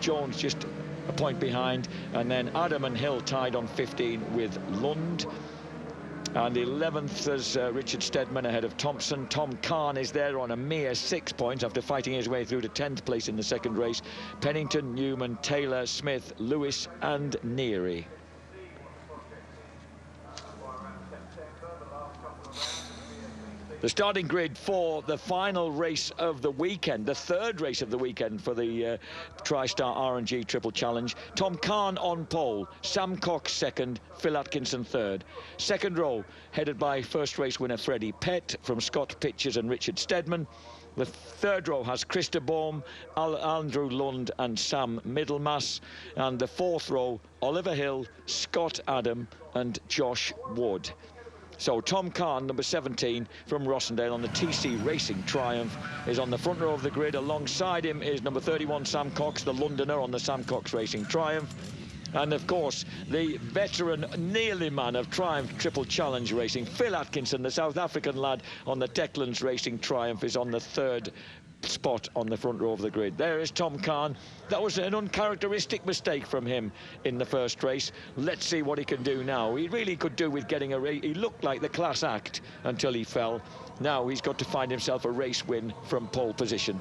Jones just a point behind, and then Adam and Hill tied on 15 with Lund. And the 11th is Richard Steadman ahead of Thompson. Tom Kahn is there on a mere 6 points after fighting his way through to 10th place in the second race. Pennington, Newman, Taylor, Smith, Lewis and Neary. The starting grid for the final race of the weekend, the third race of the weekend for the TriStar R&G Triple Challenge. Tom Kahn on pole, Sam Cox second, Phil Atkinson third. Second row, headed by first race winner Freddie Pett from Scott Pitchers and Richard Steadman. The third row has Christer Bohm, Andrew Lund and Sam Middlemass. And the fourth row, Oliver Hill, Scott Adam and Josh Wood. So Tom Kahn, number 17 from Rossendale on the TC Racing Triumph, is on the front row of the grid. Alongside him is number 31 Sam Cox, the Londoner on the Sam Cox Racing Triumph. And of course the veteran nearly man of Triumph Triple Challenge Racing, Phil Atkinson, the South African lad on the Techlands Racing Triumph, is on the third spot on the front row of the grid. There is Tom Kahn. That was an uncharacteristic mistake from him in the first race. Let's see what he can do now. He really could do with getting a race. He looked like the class act until he fell. Now he's got to find himself a race win from pole position.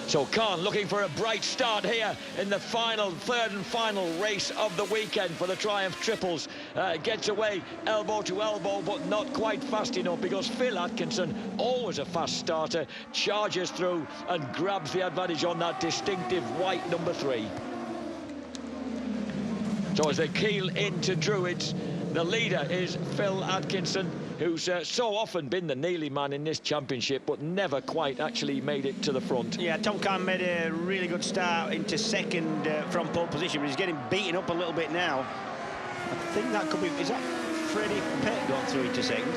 So Kahn looking for a bright start here in the third and final race of the weekend for the Triumph Triples. Gets away elbow to elbow, but not quite fast enough, because Phil Atkinson, always a fast starter, charges through and grabs the advantage on that distinctive white number 3. So as they keel into Druids, the leader is Phil Atkinson, who's so often been the Neely man in this championship, but never quite actually made it to the front. Yeah, Tom Kahn made a really good start into second from pole position, but he's getting beaten up a little bit now. I think that could be... Is that Freddie Pett going through into second?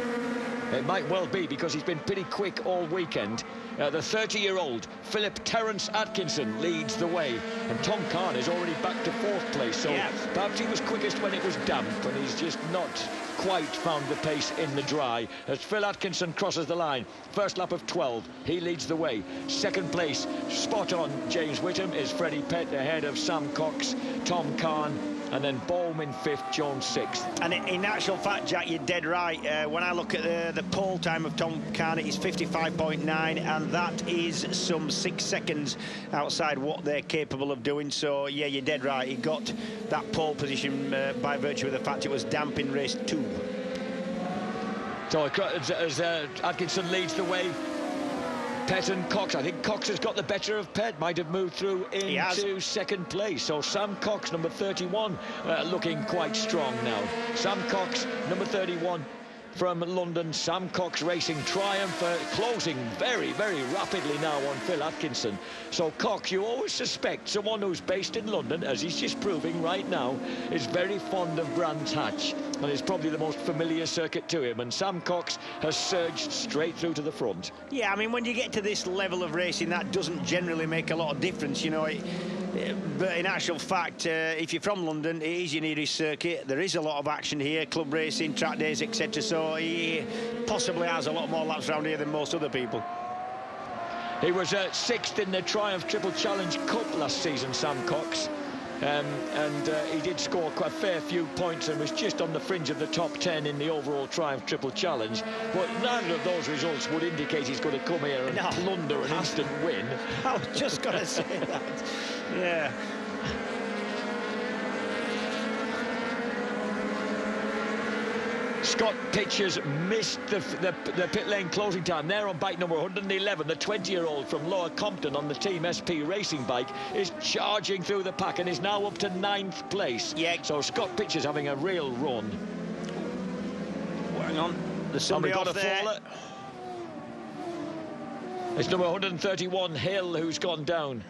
It might well be, because he's been pretty quick all weekend. The 30-year-old Philip Terence Atkinson leads the way, and Tom Kahn is already back to 4th place, so yeah, perhaps he was quickest when it was damp, and he's just not quite found the pace in the dry. As Phil Atkinson crosses the line, first lap of 12, he leads the way. Second place, spot on James Whittam, is Freddie Pett ahead of Sam Cox, Tom Kahn, and then Bohm in 5th, Jones 6th. And in actual fact, Jack, you're dead right. When I look at the pole time of Tom Kahn, it is 55.9, and that is some 6 seconds outside what they're capable of doing. So, yeah, you're dead right. He got that pole position by virtue of the fact it was damp in race 2. So as Atkinson leads the way, Pett and Cox, I think Cox has got the better of Pett, might have moved through into second place. So Sam Cox, number 31, looking quite strong now. Sam Cox, number 31 from London, Sam Cox Racing Triumph, closing very, very rapidly now on Phil Atkinson. So Cox, you always suspect someone who's based in London, as he's just proving right now, is very fond of Brands Hatch, and it's probably the most familiar circuit to him, and Sam Cox has surged straight through to the front. Yeah, I mean, when you get to this level of racing, that doesn't generally make a lot of difference, you know. But in actual fact, if you're from London, it is your nearest circuit. There is a lot of action here, club racing, track days, etc. So he possibly has a lot more laps around here than most other people. He was 6th in the Triumph Triple Challenge Cup last season, Sam Cox. And he did score quite a fair few points and was just on the fringe of the top 10 in the overall Triumph Triple Challenge. But neither of those results would indicate he's going to come here and plunder an instant win. I was just going to say that. Yeah. Scott Pitchers missed the pit lane closing time. There on bike number 111, the 20-year-old from Lower Compton on the Team SP racing bike is charging through the pack and is now up to 9th place. Yeah. So Scott Pitchers having a real run. Hang on. There's somebody off there. It's number 131, Hill, who's gone down.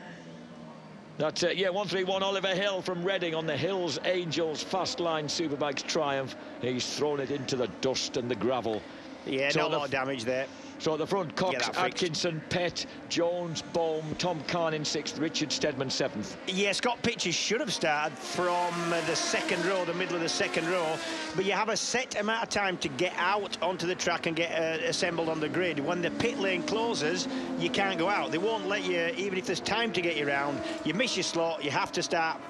That's, 131 Oliver Hill from Reading on the Hills Angels Fast Line Superbikes Triumph. He's thrown it into the dust and the gravel. Yeah, so not a lot of damage there. So at the front, Cox, Atkinson, Pett, Jones, Bohm, Tom Kahn in 6th, Richard Steadman 7th. Yeah, Scott Pitchers should have started from the second row, the middle of the second row, but you have a set amount of time to get out onto the track and get assembled on the grid. When the pit lane closes, you can't go out. They won't let you, even if there's time to get you round. You miss your slot, you have to start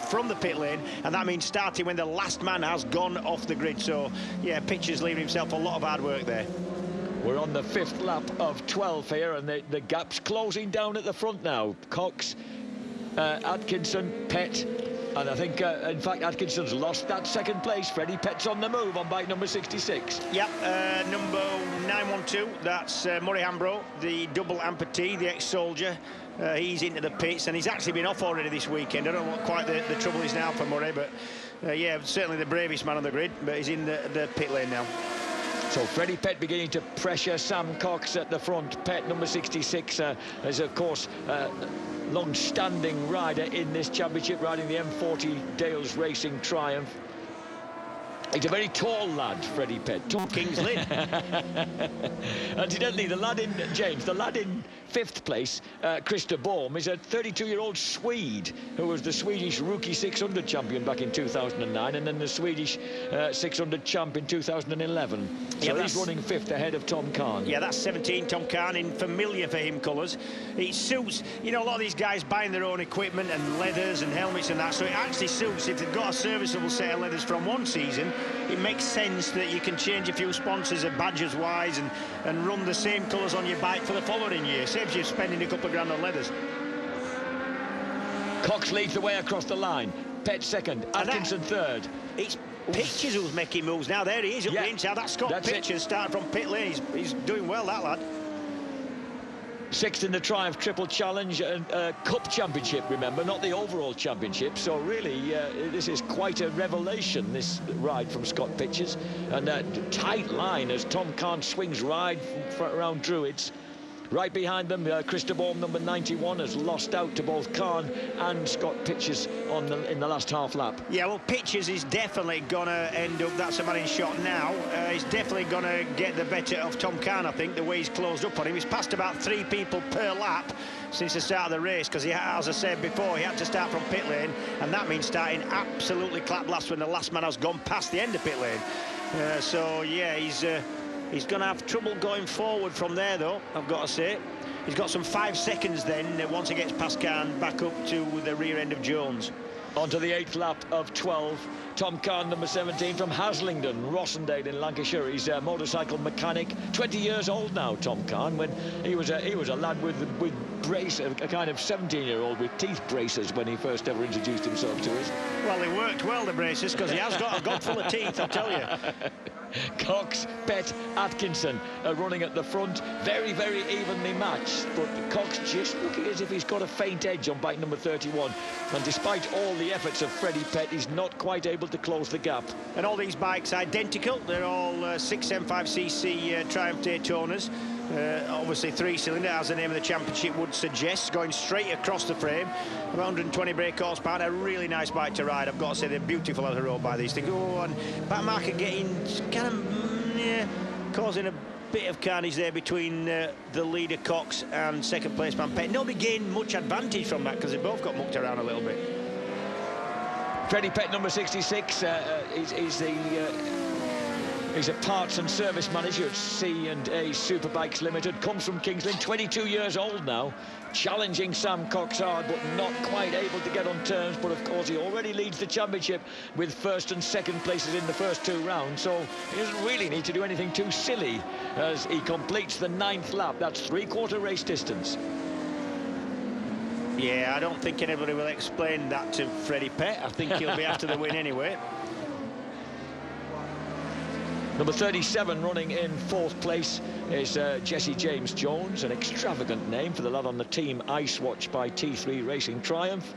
from the pit lane, and that means starting when the last man has gone off the grid. So yeah, Pitchers leaving himself a lot of hard work there. We're on the 5th lap of 12 here, and the gap's closing down at the front now. Cox, Atkinson, Pett, and I think, in fact, Atkinson's lost that 2nd place. Freddie Pett's on the move on bike number 66. Yep, number 912, that's Murray Hambro, the double amputee, the ex-soldier. He's into the pits, and he's actually been off already this weekend. I don't know what quite the trouble is now for Murray, but yeah, certainly the bravest man on the grid, but he's in the pit lane now. So Freddie Pett beginning to pressure Sam Cox at the front. Pett, number 66, is of course long-standing rider in this championship, riding the M40 Dales Racing Triumph. He's a very tall lad, Freddie Pett. King's Lynn. Incidentally, the lad in, James, the lad in 5th place, Christer Bohm, is a 32-year-old Swede who was the Swedish rookie 600 champion back in 2009, and then the Swedish 600 champ in 2011. So yeah, he's running 5th ahead of Tom Kahn. Yeah, that's 17, Tom Kahn, in familiar for him colours. It suits, you know, a lot of these guys buying their own equipment and leathers and helmets and that, so it actually suits if they've got a serviceable set of leathers from one season. It makes sense that you can change a few sponsors and badges wise and run the same colours on your bike for the following year. Saves you spending a couple of grand on leathers. Cox leads the way across the line. Pett 2nd, Atkinson 3rd. It's Pitchers who's making moves now. There he is up the inside. That's Scott Pitchers starting from pit lane. He's doing well, that lad. 6th in the Triumph Triple Challenge and Cup Championship, remember, not the overall championship. So really, this is quite a revelation, this ride from Scott Pitchers. And a tight line as Tom Kahn swings right around Druids. Right behind them, Christer Bohm, number 91, has lost out to both Kahn and Scott Pitchers in the last half lap. Yeah, well, Pitchers is definitely going to end up, that's a man in shot now, he's definitely going to get the better of Tom Kahn, I think, the way he's closed up on him. He's passed about 3 people per lap since the start of the race, because, as I said before, he had to start from pit lane, and that means starting absolutely clap last when the last man has gone past the end of pit lane. So, yeah, he's going to have trouble going forward from there, though, I've got to say. He's got some 5 seconds then, once he gets past Kahn, back up to the rear end of Jones. Onto the 8th lap of 12. Tom Kahn, number 17, from Haslingden, Rossendale in Lancashire. He's a motorcycle mechanic, 20 years old now, Tom Kahn, when he was a lad with brace, a kind of 17-year-old with teeth braces when he first ever introduced himself to us. Well, they worked well, the braces, because he has got a god full of teeth, I'll tell you. Cox, Pett, Atkinson are running at the front, very, very evenly matched, but Cox just looking as if he's got a faint edge on bike number 31, and despite all the efforts of Freddie Pett, he's not quite able to close the gap. And all these bikes identical, they're all 675cc Triumph Daytonas. Obviously 3-cylinder, as the name of the championship would suggest, going straight across the frame, about 120 brake horsepower, a really nice bike to ride. I've got to say, they're beautiful on the road by these things. Oh, and back market getting kind of causing a bit of carnage there between the leader Cox and second place man Pett. Nobody gained much advantage from that because they both got mucked around a little bit. Freddie Pett, number 66, he's a parts and service manager at C&A Superbikes Limited, comes from King's Lynn, 22 years old now, challenging Sam Cox hard, but not quite able to get on terms. But of course, he already leads the championship with 1st and 2nd places in the first 2 rounds, so he doesn't really need to do anything too silly as he completes the 9th lap. That's 3/4 race distance. Yeah, I don't think anybody will explain that to Freddie Pett. I think he'll be after the win anyway. Number 37 running in 4th place is Jesse James Jones, an extravagant name for the lad on the team Ice Watch by T3 Racing Triumph.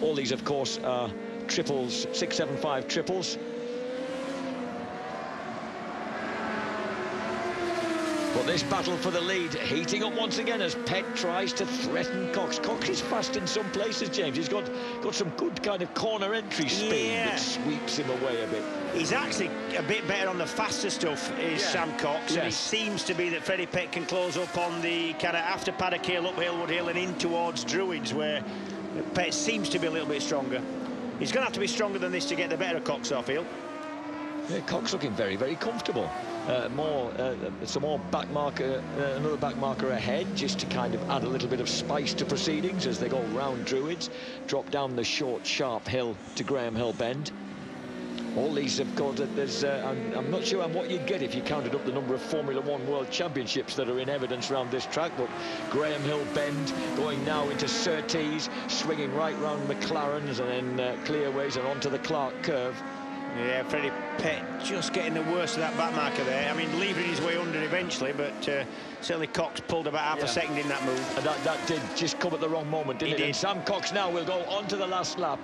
All these, of course, are triples, 675 triples. But But this battle for the lead heating up once again as Pett tries to threaten Cox. Cox is fast in some places, James. He's got some good kind of corner entry speed that sweeps him away a bit. He's actually a bit better on the faster stuff, is Sam Cox. Yes. And it seems to be that Freddie Pett can close up on the kind of after Paddock Hill, up Hillwood Hill and in towards Druids, where Pett seems to be a little bit stronger. He's going to have to be stronger than this to get the better of Cox, I feel. Yeah, Cox looking very, very comfortable. Some more back marker, another back marker ahead, just to kind of add a little bit of spice to proceedings as they go round Druids, drop down the short, sharp hill to Graham Hill Bend. All these have got, I'm not sure what you'd get if you counted up the number of Formula One World Championships that are in evidence around this track, but Graham Hill Bend going now into Surtees, swinging right round McLaren's and then Clearways and onto the Clark Curve. Yeah, Freddie Pett just getting the worst of that back marker there. I mean, leaving his way under eventually, but certainly Cox pulled about half a second in that move. And that did just come at the wrong moment, didn't it? And Sam Cox now will go on to the last lap.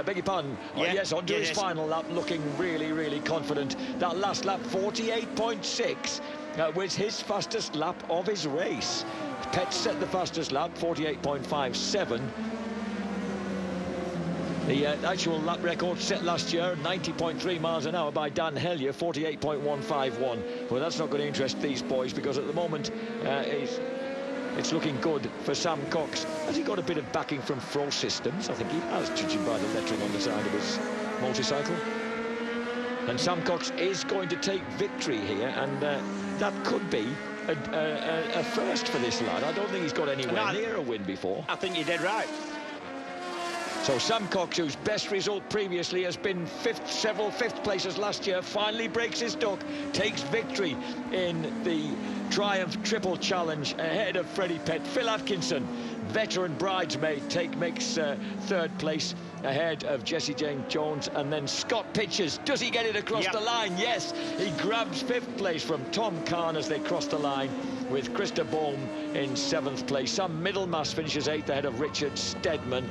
Beg your pardon. Yes, onto his final lap, looking really, really confident. That last lap, 48.6, was his fastest lap of his race. Pett set the fastest lap, 48.57. The actual lap record set last year, 90.3 miles an hour by Dan Hellier, 48.151. Well, that's not going to interest these boys because at the moment it's looking good for Sam Cox. Has he got a bit of backing from Fro Systems? I think he has, judging by the lettering on the side of his motorcycle. And Sam Cox is going to take victory here, and that could be a first for this lad. I don't think he's got anywhere near a win before. I think you're dead right. So Sam Cox, whose best result previously has been several fifth places last year, finally breaks his duck, takes victory in the Triumph Triple Challenge ahead of Freddie Pett. Phil Atkinson, veteran bridesmaid, makes third place ahead of Jesse James Jones, and then Scott Pitchers. Does he get it across the line? Yes, he grabs fifth place from Tom Kahn as they cross the line, with Krista Bohm in seventh place. Sam Middlemass finishes eighth ahead of Richard Stedman.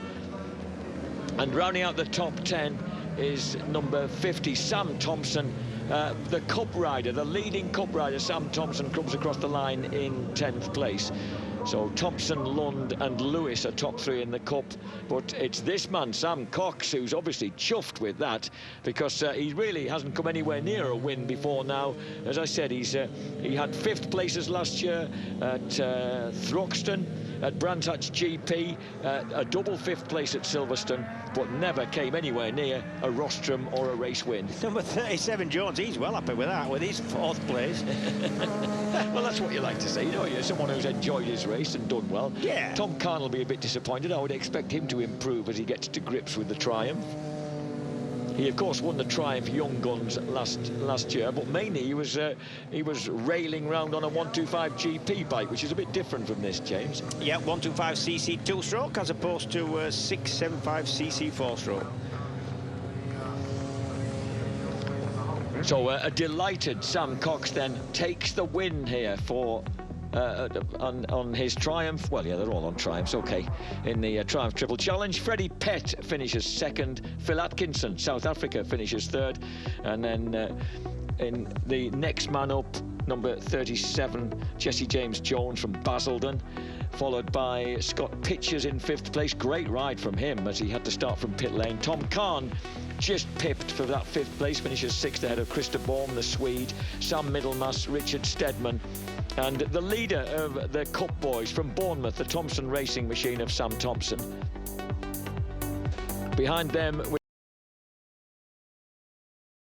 And rounding out the top 10 is number 50, Sam Thompson, the cup rider, the leading cup rider. Sam Thompson comes across the line in 10th place. So Thompson, Lund and Lewis are top three in the cup, but it's this man, Sam Cox, who's obviously chuffed with that, because he really hasn't come anywhere near a win before now. As I said, he had fifth places last year at Thruxton, at Brands Hatch GP, a double fifth place at Silverstone, but never came anywhere near a rostrum or a race win. Number 37, Jones, he's well happy with that, with his fourth place. Well, that's what you like to see, don't you? Someone who's enjoyed his race and done well. Yeah. Tom Kahn will be a bit disappointed. I would expect him to improve as he gets to grips with the Triumph. He, of course, won the Triumph Young Guns last year, but mainly he was railing round on a 125 GP bike, which is a bit different from this, James. Yeah, 125cc two-stroke as opposed to 675cc four-stroke. So a delighted Sam Cox then takes the win here for on his Triumph. Well, yeah, they're all on Triumphs, okay. In the Triumph Triple Challenge, Freddie Pett finishes second. Phil Atkinson, South Africa, finishes third. And then in the next man up, number 37, Jesse James Jones from Basildon, followed by Scott Pitchers in fifth place. Great ride from him as he had to start from pit lane. Tom Kahn just pipped for that fifth place, finishes sixth ahead of Krista Bohm, the Swede, Sam Middlemass, Richard Stedman, and the leader of the Cup boys from Bournemouth, the Thompson Racing Machine of Sam Thompson. Behind them